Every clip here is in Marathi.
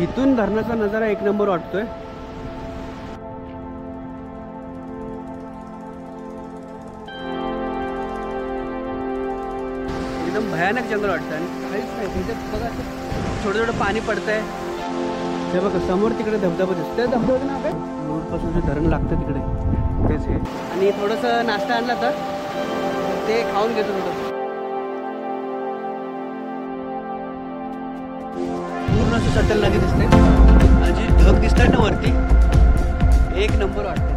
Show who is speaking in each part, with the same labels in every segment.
Speaker 1: इथून धरणाचा नजारा एक नंबर वाटतोय। एकदम भयानक जंगल वाटतं आणि काहीच नाही तिथे बघा, थोडं थोडं पाणी पडतंय। हे बघा समोर तिकडे धबधबा दिसतोय, धबधबा ना काय दूरपासून जे धरण लागतं तिकडे तेच आहे। आणि थोडंसं नाश्ता आणला तर ते खाऊन घेतो थोडं। पूर्ण असं सटल नदी दिसते आणि जी ढग दिसतात ना वरती, एक नंबर वाटते।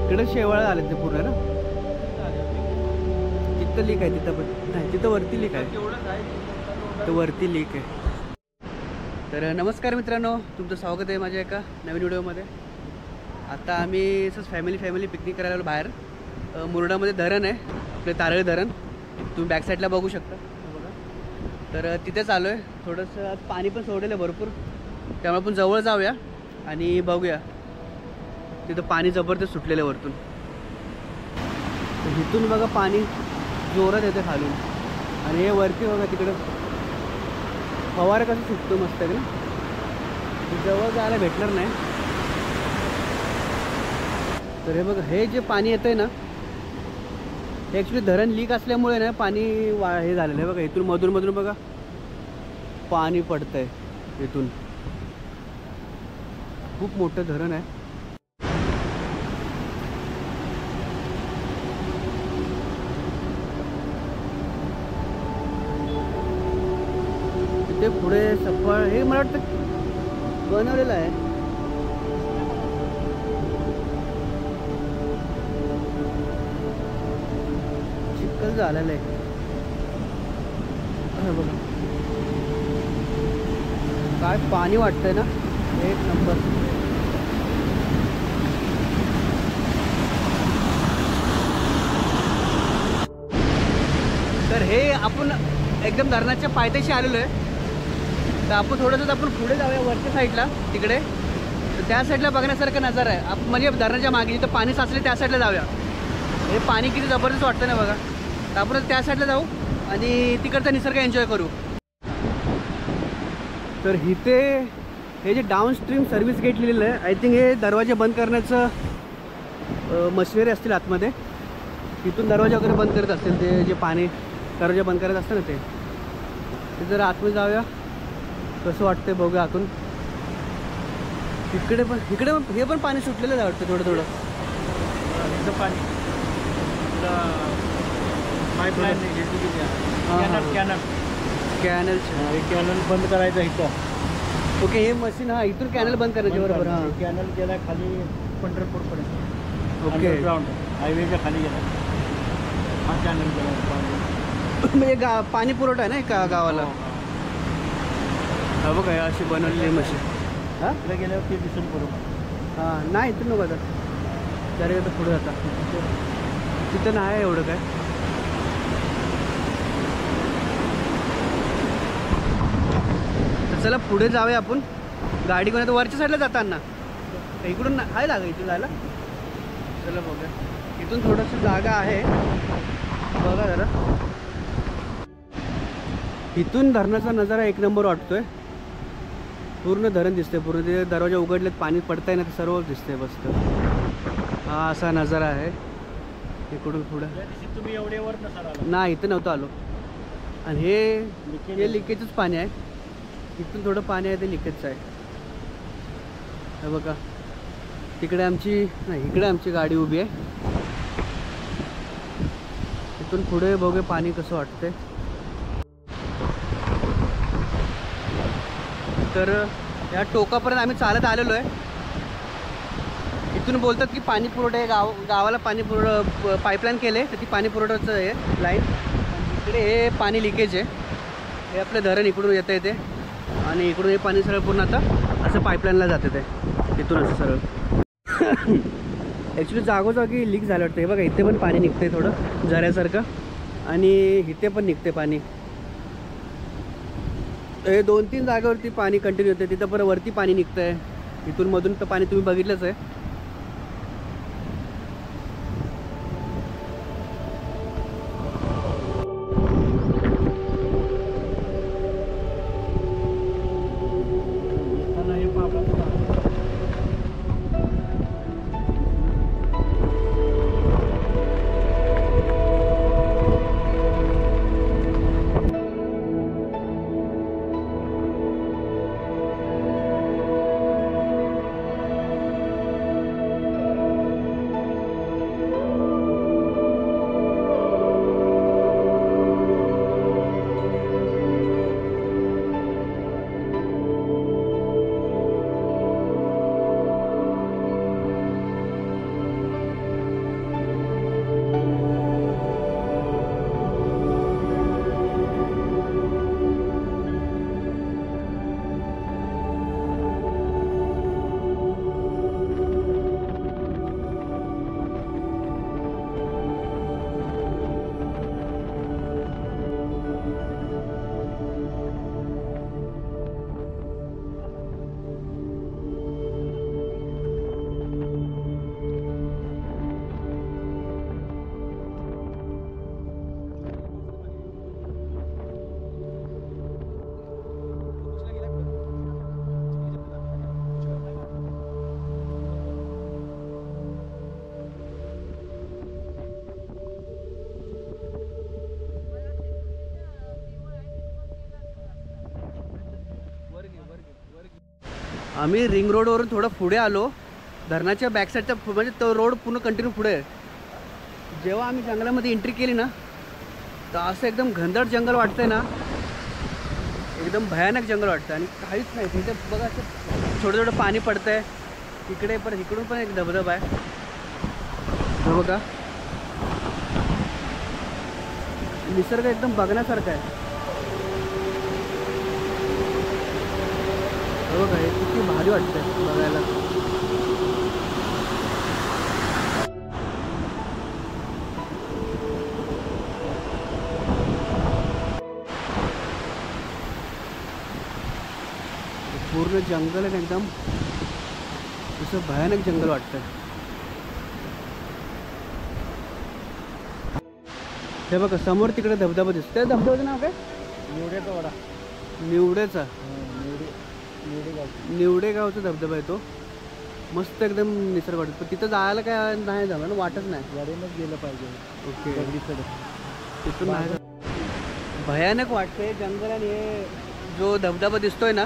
Speaker 1: इकडे शेवाळ आले ते पूर्ण ना, तिथं लीक आहे, तिथं पण नाही, तिथं वरती लीक आहे, तर वरती लीक आहे। तर नमस्कार मित्रांनो, तुमचं स्वागत आहे माझ्या एका नवीन व्हिडिओमध्ये। आता आम्ही असंच फॅमिली पिकनिक करायला आलो बाहेर। मुरडामध्ये धरण आहे, आपले तारळी धरण, तुम्ही बॅक साईडला बघू शकता बघा। तर तिथेच आलो आहे। थोडंसं पाणी पण सोडलेलं आहे भरपूर, त्यामुळे आपण जवळ जाऊया आणि बघूया। तिथं पाणी जबरदस्त सुटलेलं आहे वरतून, इथून बघा पाणी जोरात येते खालून, आणि हे वरती बघा तिकडं फवारा कसं सुटतो मस्त आहे ना, जवळ जायला भेटणार नाही। तर हे बघा, हे जे पाणी येतंय ना, हे ॲक्च्युली धरण लीक असल्यामुळे ना पाणी हे झालेलं आहे बघा। इथून मधून बघा पाणी पडतंय, इथून खूप मोठं धरण आहे। ते पुढे सफळ हे मला वाटतं बनवलेलं आहे, चिखल झालेलं आहे बघा। काय पाणी वाटतंय ना, एक नंबर। तर हे आपण एकदम धरणाच्या पायथ्याशी आलेलो आहे। तर आपण थोडंसं आपण पुढे जाऊया वरच्या साईडला तिकडे, तर त्या साईडला बघण्यासारखा नजारा आहे। आपण म्हणजे धरणाच्या मागे जिथं पाणी साचले त्या साईडला जाऊया। हे पाणी किती जबरदस्त वाटतं ना बघा, तर आपण त्या साईडला जाऊ आणि तिकडचा निसर्ग एन्जॉय करू। तर इथे हे जे डाऊन स्ट्रीम सर्व्हिस गेट लिहिलेलं आहे, आय थिंक हे दरवाजे बंद करण्याचं मशिनरी असतील आतमध्ये, तिथून दरवाजा वगैरे बंद करत असतील ते, जे पाणी दरवाजा बंद करत असतं ना ते जरा आतमध्ये जाऊया कसं वाटतंय बघूया आतून। इकडे पण हे पण पाणी सुटलेलं आहे वाटतं थोडं
Speaker 2: पाणी पाईपलाईन कॅनल बंद करायचं इथं।
Speaker 1: ओके, हे मशीन हा इथून कॅनल बंद करायचे बरोबर। हां,
Speaker 2: कॅनल गेला खाली पंढरपूरपर्यंत,
Speaker 1: ओके,
Speaker 2: ग्राउंड हायवेच्या खाली गेला हा कॅनल गेला।
Speaker 1: म्हणजे पाणी पुरवठा आहे ना एका गावाला। हा बघा, अशी बनवलेली मशीन। हां,
Speaker 2: इकडे गेल्यावर ते दिसून बरोबर।
Speaker 1: हां, नाही इथून नको आता, त्यारे आता पुढे जाता, तिथं नाही एवढं काय। तर चला पुढे जाऊया आपण, गाडी कोणा वरच्या साईडला जाताना इकडून आहे जागा इथून जायला। चला बघूया, इथून थोडंसं जागा आहे बघा जरा। इथून धरणाचा नजारा एक नंबर वाटतोय, पूर्ण धरण दिसते, पूर्ण ते दरवाजा उघडलेत, पाणी पडतंय ना, ते सर्व दिसतंय मस्त। हा असा नजारा आहे इकडून पुढं।
Speaker 2: तुम्ही एवढे वर नसाल
Speaker 1: नाही, इथं नव्हतं आलो। आणि हे लिकेजच पाणी आहे, इथून थोडं पाणी आहे ते लिकेजचं आहे। हे बघा तिकडे आमची नाही, इकडे आमची गाडी उभी आहे। इथून पुढे बघूया पाणी कसं वाटतंय। तर या टोकापर्यंत आम्ही चालत आलेलो आहे। इथून बोलतात की पाणी पुरवठा गावाला पाणी पाईपलाईन केले, तर ती पाणी पुरवठ्याचं आहे लाईन। इकडे हे पाणी लिकेज आहे, हे आपलं धरण इकडून येतं येते, आणि इकडून हे पाणी सरळ पूर्ण आता असं पाईपलाईनला जाते ते इथून असं सरळ। ॲक्च्युली जागोजागी लीक झालं वाटतं। हे बघा इथे पण पाणी निघतंय थोडं झऱ्यासारखं, आणि इथे पण निघते पाणी। हे 2-3 जागेवरती पाणी कंटिन्यू होते. तिथं परत वरती पाणी निघतंय. इथून मधून तर पाणी तुम्ही बघितलंच आहे. आम्ही रिंग रोडवरून थोडं पुढे आलो. धरणाच्या बॅक साईडचा म्हणजे तो रोड पूर्ण कंटिन्यू पुढे आहे. जेव्हा आम्ही जंगलामध्ये एंट्री केली ना तर असं एकदम घनदाट जंगल वाटतंय ना, एकदम भयानक जंगल वाटतं. आणि काहीच नाही तिथे बघा, असं छोटं छोटं पाणी पडतंय. इकडे पण इकडून पण एक धबधबा आहे. हो बघा, निसर्ग एकदम बघण्यासारखा आहे. हो बघा, हे किती भारी वाटतंय बघायला. पूर्ण जंगल आहे एकदम, असं भयानक जंगल वाटतंय. हे बघा समोर तिकडे धबधबा दिसतो. त्या धबधब्याचं नाव काय?
Speaker 2: निवडेचा वाडा.
Speaker 1: निवडेचा.
Speaker 2: निवडे
Speaker 1: निवडे गावचा धबधबा आहे तो. मस्त एकदम निसर्ग वाटत. पण तिथं जायला काय नाही झालं ना, वाटच नाही.
Speaker 2: गाडीनंच गेलं पाहिजे.
Speaker 1: ओके,
Speaker 2: दगडीकडे
Speaker 1: तिथून नाही. भयानक वाटतंय जंगल. आणि हे जो धबधबा दिसतोय ना,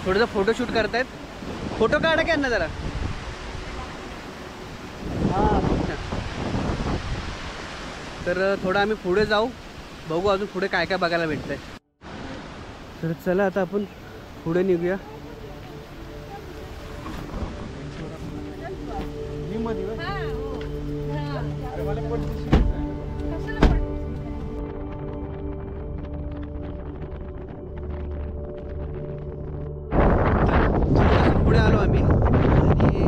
Speaker 1: थोडंसं फोटोशूट करतायत. फोटो काढा की ना जरा. हां, तर थोडं आम्ही पुढे जाऊ, बघू अजून पुढे काय काय बघायला भेटतंय. तर चला आता आपण पुढे निघूया. पुढे आलो आम्ही आणि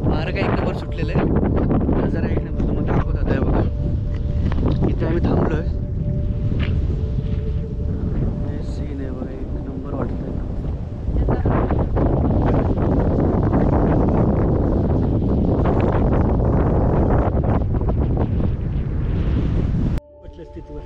Speaker 1: मार्ग एक नंबर सुटलेला आहे. नजारा एक नंबर तुम्हाला दाखवत होता. आहे बघा, इथे आम्ही थांबलोय. सीन आहे बघा, एक नंबर वाटतंय.
Speaker 2: स्थितीवर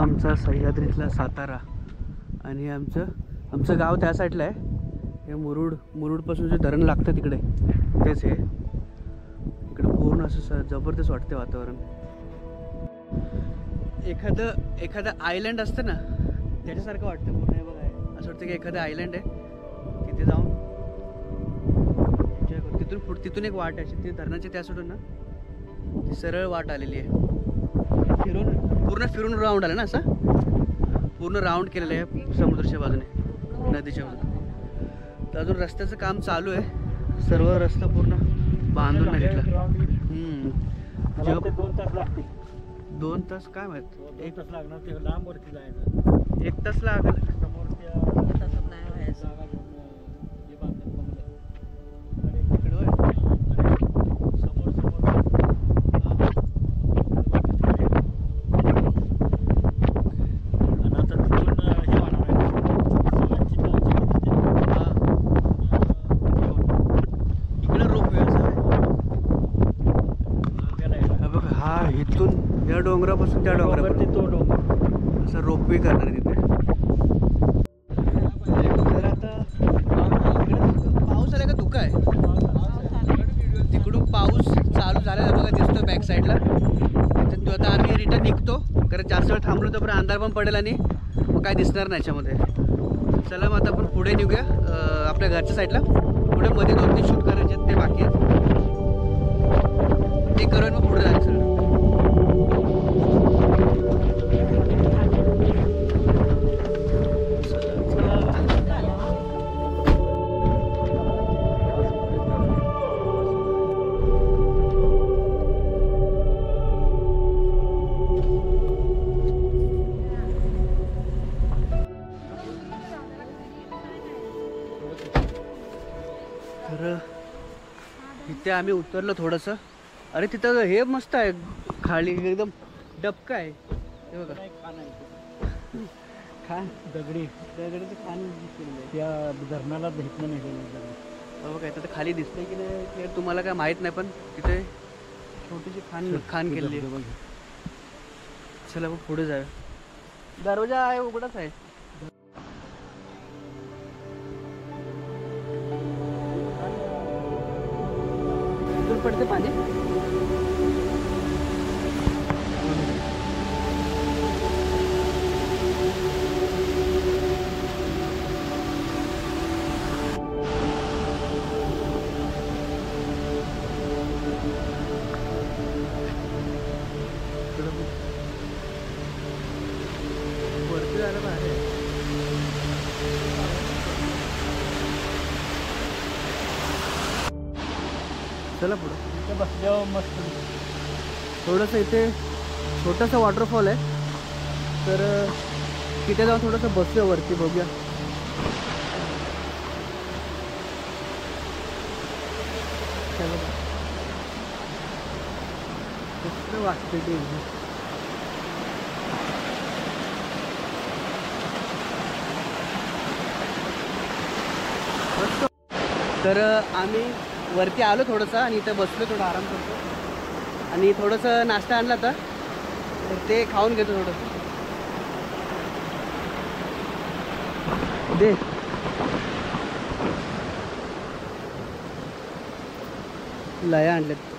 Speaker 1: आमचा सह्याद्रीतला सातारा. आणि आमचं गाव त्या साईडला आहे. हे मुरुडपासून जे धरण लागतं तिकडे तेच आहे. इकडे पूर्ण असं जबरदस्त वाटते वातावरण. एखादं आयलंड असतं ना त्याच्यासारखं वाटतं पूर्ण. हे बघा, असं वाटतं की एखादं आयलंड आहे, तिथे जाऊन एन्जॉय करू. तिथून एक वाट आहे, ती धरणाची त्या सोडून ना ती सरळ वाट आलेली आहे. पूर्ण फिरून राऊंड आलं ना, असं पूर्ण राऊंड केलेलं आहे समुद्राच्या बाजूने, नदीच्या बाजूने. तर अजून रस्त्याचं काम चालू आहे, सर्व रस्ता पूर्ण बांधून नाही घेतला.
Speaker 2: मला ते 2 तास लागतील.
Speaker 1: 2 तास काय माहित,
Speaker 2: 1 तास लागणार. ते लांब वरती जायचं.
Speaker 1: 1 तास लागेल.
Speaker 2: समोर त्या तासात नाही व्हायचं. जागा घेऊन हे बांधतात बंगले. आणि तिकडं समोर आणि आता तिथून हे वाढणार
Speaker 1: इकडे रोपवे असं बघा. हा इथून या डोंगरापासून त्या डोंगरापर्यंत
Speaker 2: तो डोंगर
Speaker 1: असं रोपवे करणार आहे तिथे. तर आता पाऊस आला का धुका आहे, तिकडून पाऊस चालू झाला बघा, दिसतो बॅक साईडला. तो आता आम्ही रिटर्न निघतो, कारण जास्त वेळ थांबलो तर अंधार पण पडेल आणि मग काय दिसणार नाही याच्यामध्ये. चला मग आता आपण पुढे निघूया आपल्या घरच्या साईडला. पुढे मध्ये 2-3 शूट करायचे आहेत, ते बाकी आहेत, ते करून मग पुढे जायचं सर. तर इथे आम्ही उतरलो थोडंसं. अरे तिथं हे मस्त आहे, खाली एकदम डबका आहे, हे बघा खान, दगडीचं खान केलेलं आहे.
Speaker 2: त्या धरणाला भेटणं नाही गेलं.
Speaker 1: बघा इथं खाली दिसतंय की नाही तुम्हाला काय माहीत नाही, पण तिथे छोटीशी खान केलेली आहे. चला मग पुढे जाऊया. दरवाजा आहे उघडाच आहे. इथून पडते पाणी. वरती जायला बाहेर आहे. चला पुढं.
Speaker 2: इथे बसल्यावर मस्त
Speaker 1: थोडंसं इथे छोटंसं वॉटरफॉल आहे, तर तिथे जाऊन थोडंसं बसूया वरती, बघूया. कसं वाटतं ते मस्त. तर आम्ही वरती आलो थोडंसं आणि इथं बसलो, थोडं आराम करतो आणि थोडंसं नाश्ता आणला होता, तर ते खाऊन घेतो थोडंसं. दे लया आणलेत.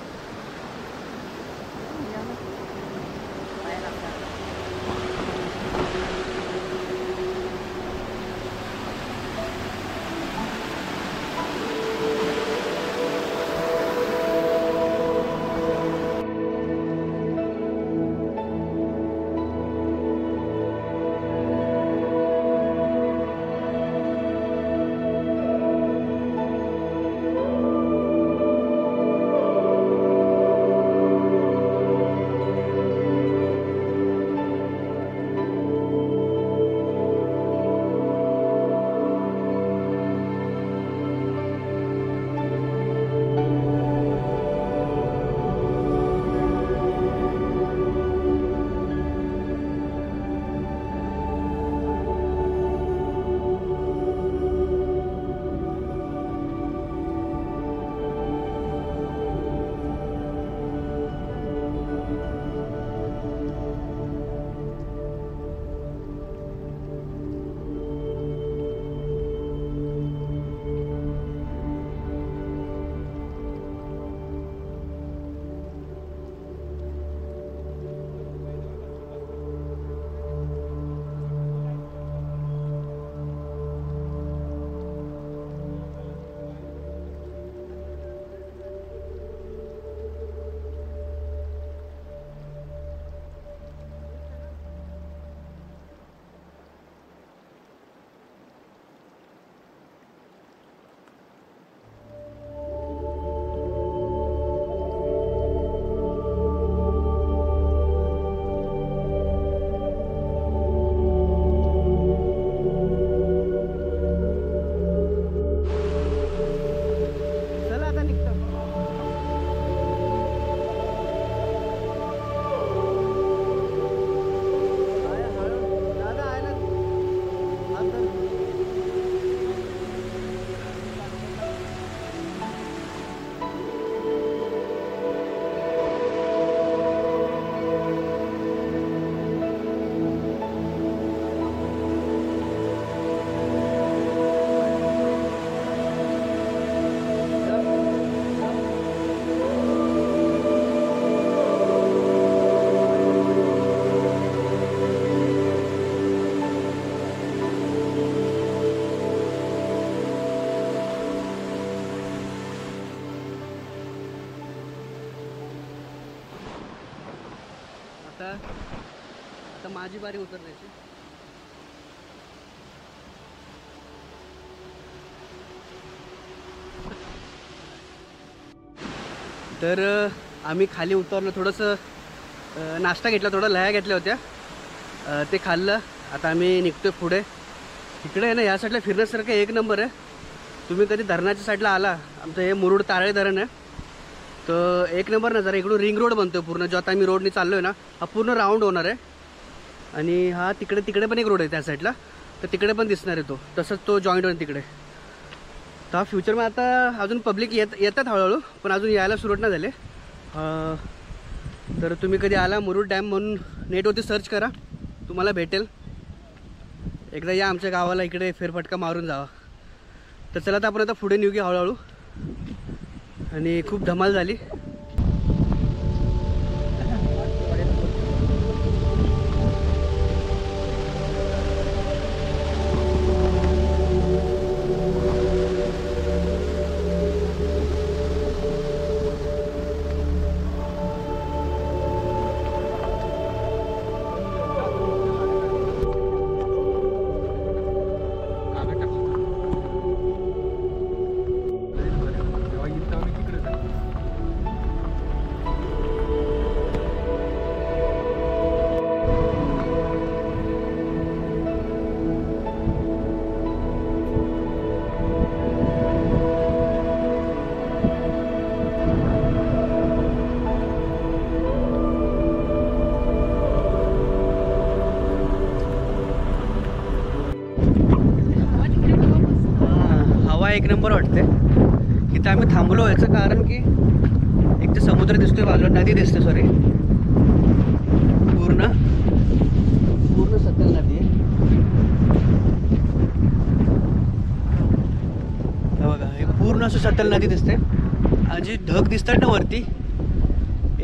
Speaker 1: आता माझी बारी उतरण्याची. तर आम्ही खाली उतरलो, थोडंसं नाश्ता घेतला, थोडं लह्या घेतल्या होत्या, ते खाल्लं. आता आम्ही निघतोय पुढे. इकडे आहे ना या साईडला फिरण्यासारखं एक नंबर आहे. तुम्ही कधी धरणाच्या साईडला आला, आमचं हे मुरुड तारळे धरण आहे, तर एक नंबर नजारा. इकडून रिंग रोड बनतो पूर्ण, जो आता आम्ही रोडने चाललो आहे ना, हा पूर्ण राऊंड होणार आहे. आणि हा तिकडे पण एक रोड आहे त्या साईडला, तर तिकडे पण दिसणार आहे तो, तसंच तो जॉईंट होईल तिकडे. तर हा फ्युचरमध्ये आता अजून पब्लिक येतात हळूहळू, पण अजून यायला सुरुवात नाही झाले. तर तुम्ही कधी आला मुरुड डॅम म्हणून नेटवरती सर्च करा, तुम्हाला भेटेल. एकदा या आमच्या गावाला, इकडे फेरफटका मारून जावा. तर चला तर आपण आता पुढे निघूया हळूहळू. आणि खूप धमाल झाली. एक नंबर वाटते. इथं आम्ही थांबलो, याचं कारण की एक तर समुद्र दिसतोय बाजूला, नदी दिसते, सॉरी पूर्ण सतल नदी आहे. बघा, हे पूर्ण असं सतल नदी दिसते. आणि जी ढग दिसतात ना वरती,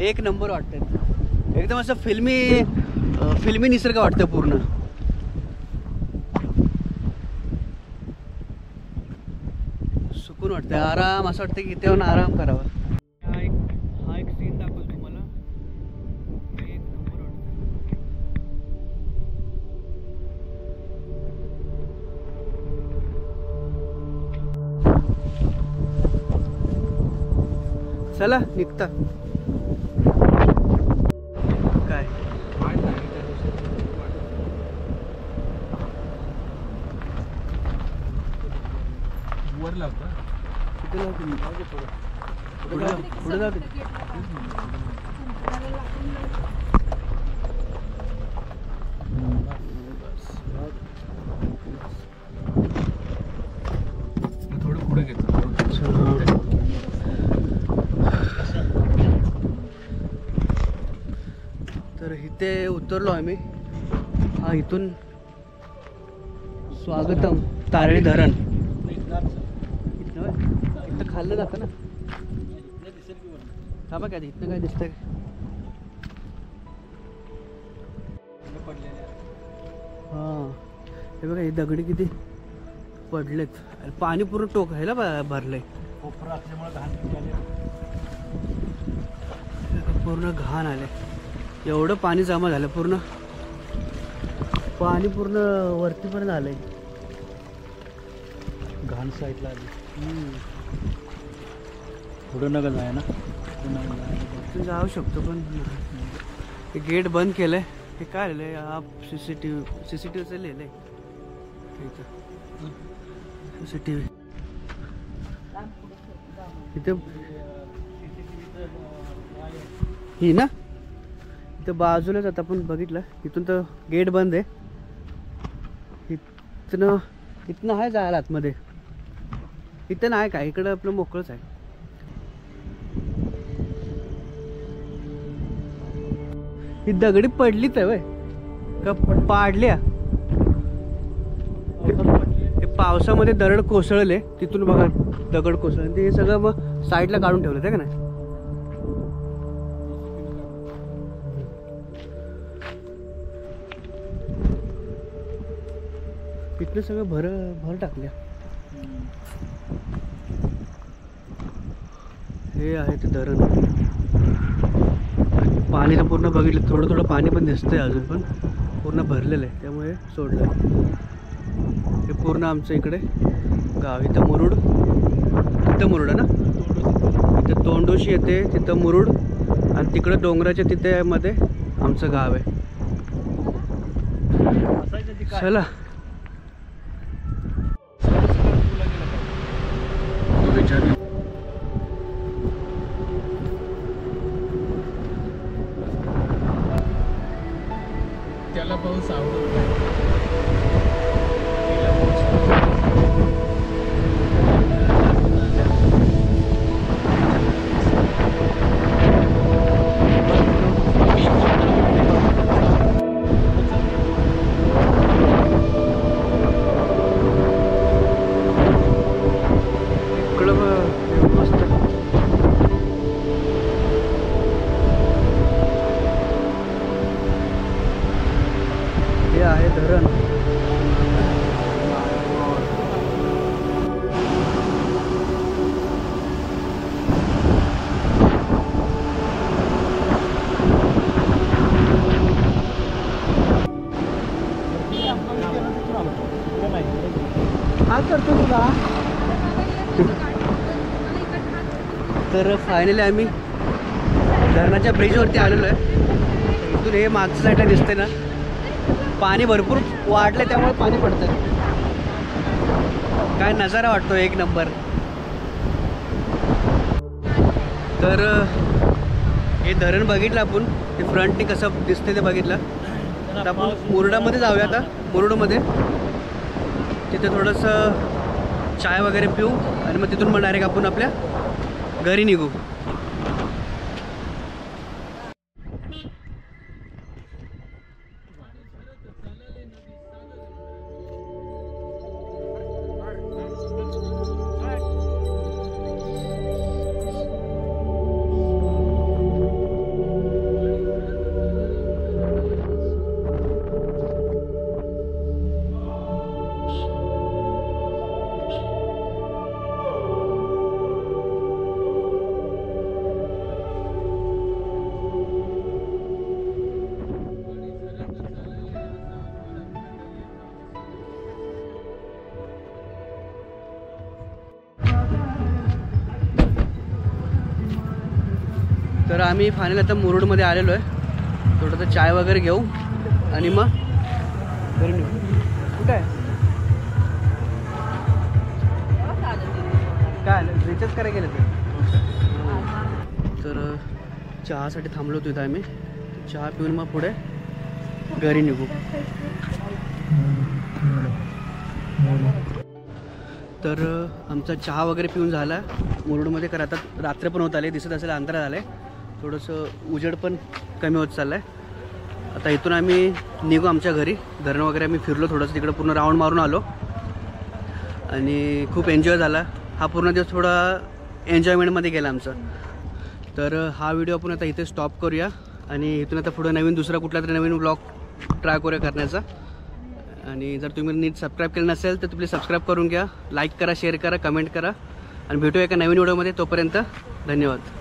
Speaker 1: एक नंबर वाटते. एकदम असं फिल्मी निसर्ग वाटतं पूर्ण. सुकून वाटतं, आराम असं वाटतं की इथे येऊन आराम करावा. हा एक सीन दाखवतो तुम्हाला, एक नंबर वाटतं. चला निघता. काय वर लागतं, पुढे जाते.
Speaker 3: थोडं पुढे घेतो.
Speaker 1: तर इथे उतरलो आम्ही. हा इथून स्वागतम तारळी धरण. इथं खाल्लं जातं ना. थांबा काय इथनं काय दिसतंय. हां हे बघा, हे दगडी किती पडलेत. पाणी पूर्ण टोक ह्याला भरलंय.
Speaker 3: कोपरा असल्यामुळे घाण आले,
Speaker 1: पूर्ण घाण आले. एवढं पाणी जमा झालं, पूर्ण पाणी पूर्ण वरतीपर्यंत आलंय.
Speaker 3: घाण साईडला आली. पुढं नका जाय ना,
Speaker 1: जाऊ शकतो पण हे गेट बंद केलंय. हे काय लिहिलंय, हा सीसीटीव्हीचं लिहिलंय सीसीटीव्ही. इथे ही ना, इथं बाजूलाच आता आपण बघितलं. इथून तर गेट बंद आहे. इथनं आहे जायला आतमध्ये. इथं नाही काय, इकडं आपलं मोकळंच आहे. ही दगडी पडलीच आहे वय का पाडल्या. हे पावसामध्ये दरड कोसळले, तिथून बघा दगड कोसळले. ते हे सगळं मग साईडला काढून ठेवलं आहे का नाही. इथलं सगळं भर टाकल्या. हे आहे ते धरण. पाणी तर पूर्ण बघितलं, थोडं थोडं पाणी पण दिसतंय अजून, पण पूर्ण भरलेलं आहे त्यामुळे सोडलं. हे पूर्ण आमचं इकडे गाव. इथं मुरुड, तिथं मुरुड आहे ना, इथं तोंडोशी येते, तिथं मुरुड, आणि तिकडं डोंगराच्या तिथे मध्ये आमचं गाव आहे. चला
Speaker 3: त्याला पाऊस आवडत
Speaker 1: इकडं मस्त. हे आहे धरण. करतो तुला. तर फायनली आम्ही धरणाच्या ब्रिजवरती आलेलो आहे. इथून हे मागच्या साईडला दिसते ना, पाणी भरपूर वाढलं त्यामुळे पाणी पडतं. काय नजारा वाटतो, एक नंबर. तर हे धरण बघितलं आपण, ते फ्रंटने कसं दिसते ते बघितलं. तर आपण मुरुडामध्ये जाऊया आता. मुरुडमध्ये तिथे थोडंसं चाय वगैरे पिऊ आणि मग तिथून मग डायरेक्ट आपण आपल्या घरी निघू. तर आम्ही फायनल आता मुरुडमध्ये आलेलो आहे. थोडंसं चाय वगैरे घेऊ आणि मग घरी निघू. कुठं आहे काय रिचार्ज करायला गेले तर चहासाठी थांबलो होतो इथं आम्ही. चहा पिऊन मग पुढे घरी निघू. तर आमचा चहा वगैरे पिऊन झाला मुरुडमध्ये. कर आता रात्र पण होत आले, दिसत असेल अंधारात आले, थोडंसं उजेड पण कमी होत चाललं आहे. आता इथून आम्ही निघू आमच्या घरी. धरण वगैरे आम्ही फिरलो थोडंसं, तिकडं पूर्ण राऊंड मारून आलो आणि खूप एन्जॉय झाला. हा पूर्ण दिवस थोडा एन्जॉयमेंटमध्ये गेला आमचा. तर हा व्हिडिओ आपण आता इथे स्टॉप करूया आणि इथून आता पुढं नवीन दुसरा कुठला तरी नवीन ब्लॉग ट्राय करूया करण्याचा. आणि जर तुम्ही नीट सबस्क्राईब केलं नसेल तर तुम्ही सबस्क्राईब करून घ्या, लाईक करा, शेअर करा, कमेंट करा आणि भेटूया एका नवीन व्हिडिओमध्ये. तोपर्यंत धन्यवाद.